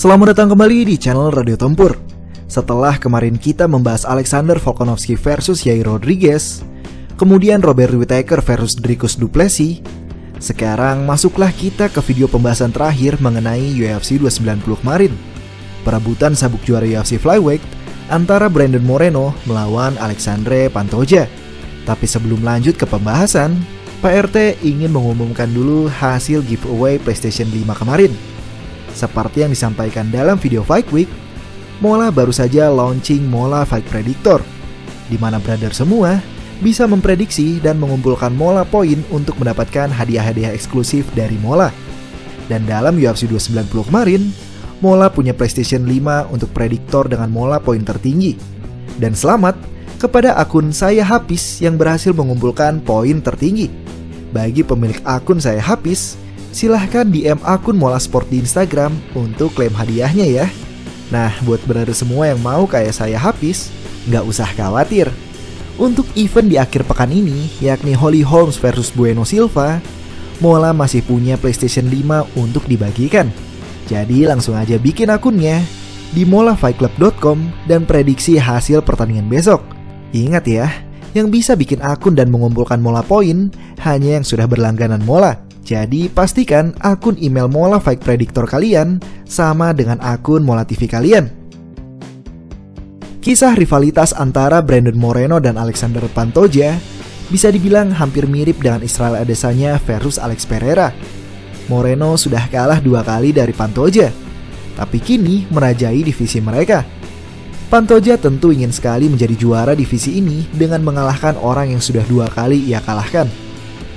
Selamat datang kembali di channel Radio Tempur. Setelah kemarin kita membahas Alexander Volkanovski versus Yair Rodriguez, kemudian Robert Whittaker versus Dricus du Plessis, sekarang masuklah kita ke video pembahasan terakhir mengenai UFC 290 kemarin. Perebutan sabuk juara UFC Flyweight antara Brandon Moreno melawan Alexandre Pantoja. Tapi sebelum lanjut ke pembahasan, Pak RT ingin mengumumkan dulu hasil giveaway PlayStation 5 kemarin. Seperti yang disampaikan dalam video Fight Week, Mola baru saja launching Mola Fight Predictor, di mana brother semua bisa memprediksi dan mengumpulkan Mola poin untuk mendapatkan hadiah-hadiah eksklusif dari Mola. Dan dalam UFC 290 kemarin, Mola punya PlayStation 5 untuk prediktor dengan Mola poin tertinggi. Dan selamat kepada akun Saya Hafiz yang berhasil mengumpulkan poin tertinggi. Bagi pemilik akun Saya Hafiz, silahkan DM akun Mola Sport di Instagram untuk klaim hadiahnya ya. Nah, buat brother semua yang mau kayak Saya Hafiz, nggak usah khawatir. Untuk event di akhir pekan ini, yakni Holly Holmes versus Bueno Silva, Mola masih punya PlayStation 5 untuk dibagikan. Jadi langsung aja bikin akunnya di molafightclub.com dan prediksi hasil pertandingan besok. Ingat ya, yang bisa bikin akun dan mengumpulkan Mola poin hanya yang sudah berlangganan Mola. Jadi pastikan akun email Mola Fight Predictor kalian sama dengan akun Mola TV kalian. Kisah rivalitas antara Brandon Moreno dan Alexander Pantoja bisa dibilang hampir mirip dengan Israel Adesanya versus Alex Pereira. Moreno sudah kalah 2 kali dari Pantoja, tapi kini merajai divisi mereka. Pantoja tentu ingin sekali menjadi juara divisi ini dengan mengalahkan orang yang sudah 2 kali ia kalahkan.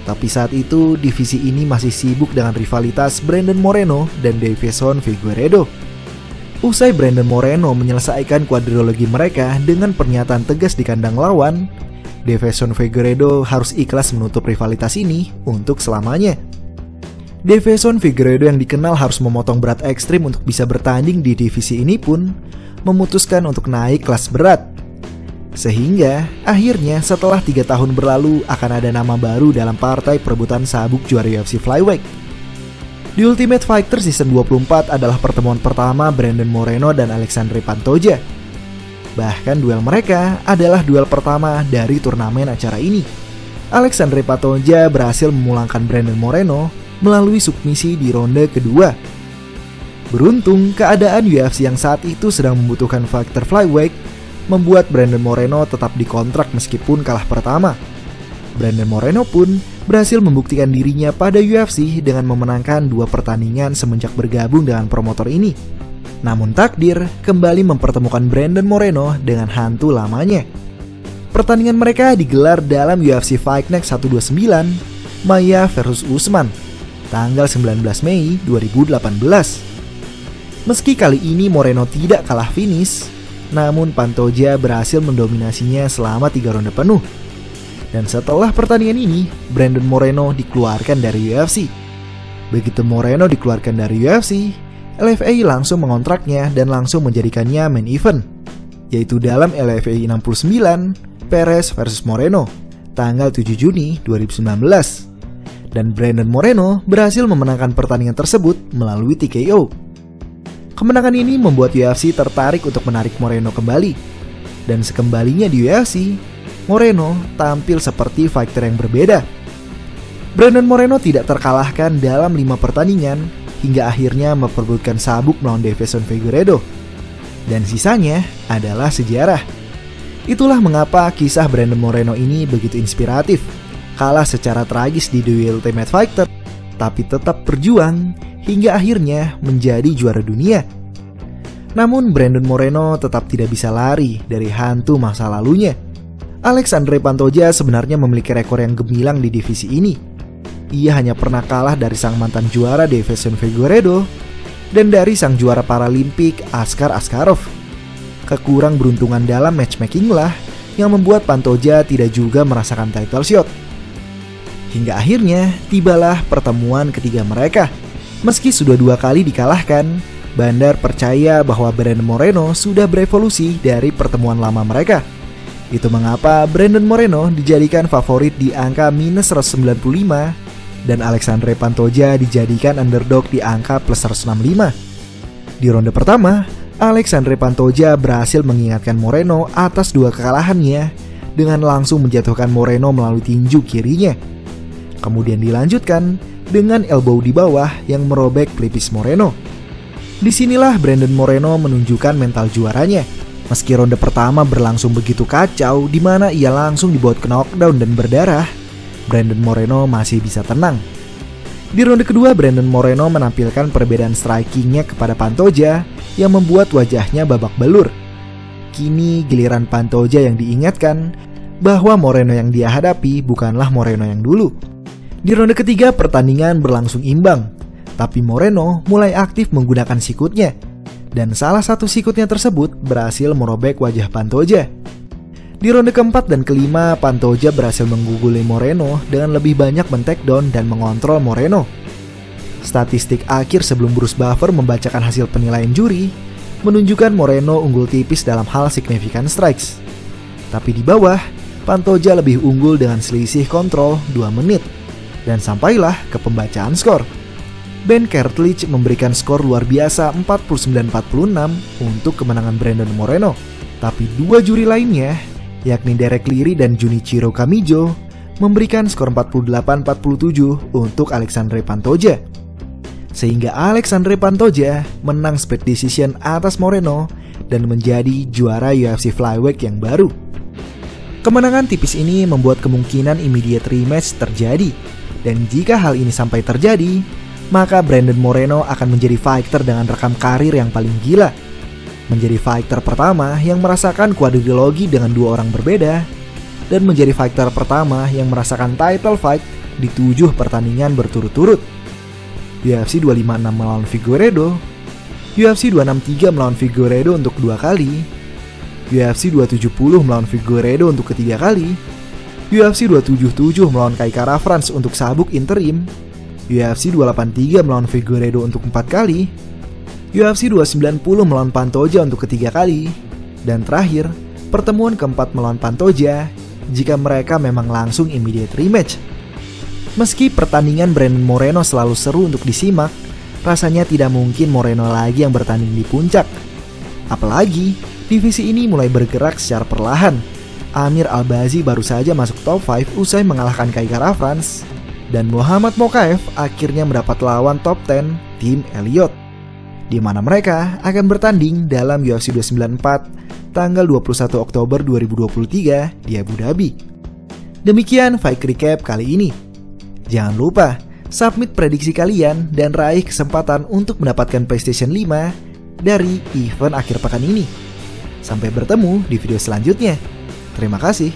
Tapi saat itu, divisi ini masih sibuk dengan rivalitas Brandon Moreno dan Deiveson Figueiredo. Usai Brandon Moreno menyelesaikan kuadrilogi mereka dengan pernyataan tegas di kandang lawan, Deiveson Figueiredo harus ikhlas menutup rivalitas ini untuk selamanya. Deiveson Figueiredo yang dikenal harus memotong berat ekstrim untuk bisa bertanding di divisi ini pun memutuskan untuk naik kelas berat. Sehingga akhirnya setelah 3 tahun berlalu akan ada nama baru dalam partai perebutan sabuk juara UFC Flyweight. Di Ultimate Fighter Season 24 adalah pertemuan pertama Brandon Moreno dan Alexandre Pantoja. Bahkan duel mereka adalah duel pertama dari turnamen acara ini. Alexandre Pantoja berhasil memulangkan Brandon Moreno melalui submisi di ronde kedua. Beruntung keadaan UFC yang saat itu sedang membutuhkan fighter flyweight membuat Brandon Moreno tetap dikontrak meskipun kalah pertama. Brandon Moreno pun berhasil membuktikan dirinya pada UFC dengan memenangkan 2 pertandingan semenjak bergabung dengan promotor ini. Namun takdir kembali mempertemukan Brandon Moreno dengan hantu lamanya. Pertandingan mereka digelar dalam UFC Fight Night 129, Maia versus Usman, tanggal 19 Mei 2018. Meski kali ini Moreno tidak kalah finish, namun Pantoja berhasil mendominasinya selama 3 ronde penuh. Dan setelah pertandingan ini, Brandon Moreno dikeluarkan dari UFC. Begitu Moreno dikeluarkan dari UFC, LFA langsung mengontraknya dan langsung menjadikannya main event, yaitu dalam LFA 69, Perez versus Moreno, tanggal 7 Juni 2019. Dan Brandon Moreno berhasil memenangkan pertandingan tersebut melalui TKO. Kemenangan ini membuat UFC tertarik untuk menarik Moreno kembali. Dan sekembalinya di UFC, Moreno tampil seperti fighter yang berbeda. Brandon Moreno tidak terkalahkan dalam 5 pertandingan hingga akhirnya memperebutkan sabuk melawan Deiveson Figueiredo. Dan sisanya adalah sejarah. Itulah mengapa kisah Brandon Moreno ini begitu inspiratif. Kalah secara tragis di The Ultimate Fighter, tapi tetap berjuang hingga akhirnya menjadi juara dunia. Namun Brandon Moreno tetap tidak bisa lari dari hantu masa lalunya. Alexandre Pantoja sebenarnya memiliki rekor yang gemilang di divisi ini. Ia hanya pernah kalah dari sang mantan juara Deiveson Figueiredo dan dari sang juara Paralimpik Askar Askarov. Kekurang beruntungan dalam matchmaking lah yang membuat Pantoja tidak juga merasakan title shot. Hingga akhirnya tibalah pertemuan ketiga mereka. Meski sudah 2 kali dikalahkan, Bandar percaya bahwa Brandon Moreno sudah berevolusi dari pertemuan lama mereka. Itu mengapa Brandon Moreno dijadikan favorit di angka minus 195 dan Alexandre Pantoja dijadikan underdog di angka plus 165. Di ronde pertama, Alexandre Pantoja berhasil mengingatkan Moreno atas 2 kekalahannya dengan langsung menjatuhkan Moreno melalui tinju kirinya. Kemudian dilanjutkan dengan elbow di bawah yang merobek pelipis Moreno. Disinilah Brandon Moreno menunjukkan mental juaranya. Meski ronde pertama berlangsung begitu kacau di mana ia langsung dibuat ke knockdown dan berdarah, Brandon Moreno masih bisa tenang. Di ronde kedua, Brandon Moreno menampilkan perbedaan strikingnya kepada Pantoja yang membuat wajahnya babak belur. Kini giliran Pantoja yang diingatkan bahwa Moreno yang dia hadapi bukanlah Moreno yang dulu. Di ronde ketiga, pertandingan berlangsung imbang, tapi Moreno mulai aktif menggunakan sikutnya, dan salah satu sikutnya tersebut berhasil merobek wajah Pantoja. Di ronde keempat dan kelima, Pantoja berhasil mengguguli Moreno dengan lebih banyak men-takedown dan mengontrol Moreno. Statistik akhir sebelum Bruce Buffer membacakan hasil penilaian juri menunjukkan Moreno unggul tipis dalam hal significant strikes. Tapi di bawah, Pantoja lebih unggul dengan selisih kontrol 2 menit. Dan sampailah ke pembacaan skor. Ben Kertlich memberikan skor luar biasa 49-46 untuk kemenangan Brandon Moreno. Tapi 2 juri lainnya, yakni Derek Leary dan Junichiro Kamijo, memberikan skor 48-47 untuk Alexandre Pantoja. Sehingga Alexandre Pantoja menang split decision atas Moreno dan menjadi juara UFC Flyweight yang baru. Kemenangan tipis ini membuat kemungkinan immediate rematch terjadi. Dan jika hal ini sampai terjadi, maka Brandon Moreno akan menjadi fighter dengan rekam karir yang paling gila. Menjadi fighter pertama yang merasakan quadrilogi dengan 2 orang berbeda, dan menjadi fighter pertama yang merasakan title fight di 7 pertandingan berturut-turut. UFC 256 melawan Figueiredo, UFC 263 melawan Figueiredo untuk 2 kali, UFC 270 melawan Figueiredo untuk ketiga kali, UFC 277 melawan Kai Kara France untuk sabuk interim, UFC 283 melawan Figueiredo untuk 4 kali, UFC 290 melawan Pantoja untuk ketiga kali, dan terakhir, pertemuan keempat melawan Pantoja jika mereka memang langsung immediate rematch. Meski pertandingan Brandon Moreno selalu seru untuk disimak, rasanya tidak mungkin Moreno lagi yang bertanding di puncak. Apalagi, divisi ini mulai bergerak secara perlahan. Amir Albazi baru saja masuk top 5 usai mengalahkan Kai Kara France, dan Muhammad Mokaev akhirnya mendapat lawan top 10 tim Elliott, di mana mereka akan bertanding dalam UFC 294 tanggal 21 Oktober 2023 di Abu Dhabi. Demikian Fight Recap kali ini. Jangan lupa submit prediksi kalian dan raih kesempatan untuk mendapatkan PlayStation 5 dari event akhir pekan ini. Sampai bertemu di video selanjutnya. Terima kasih.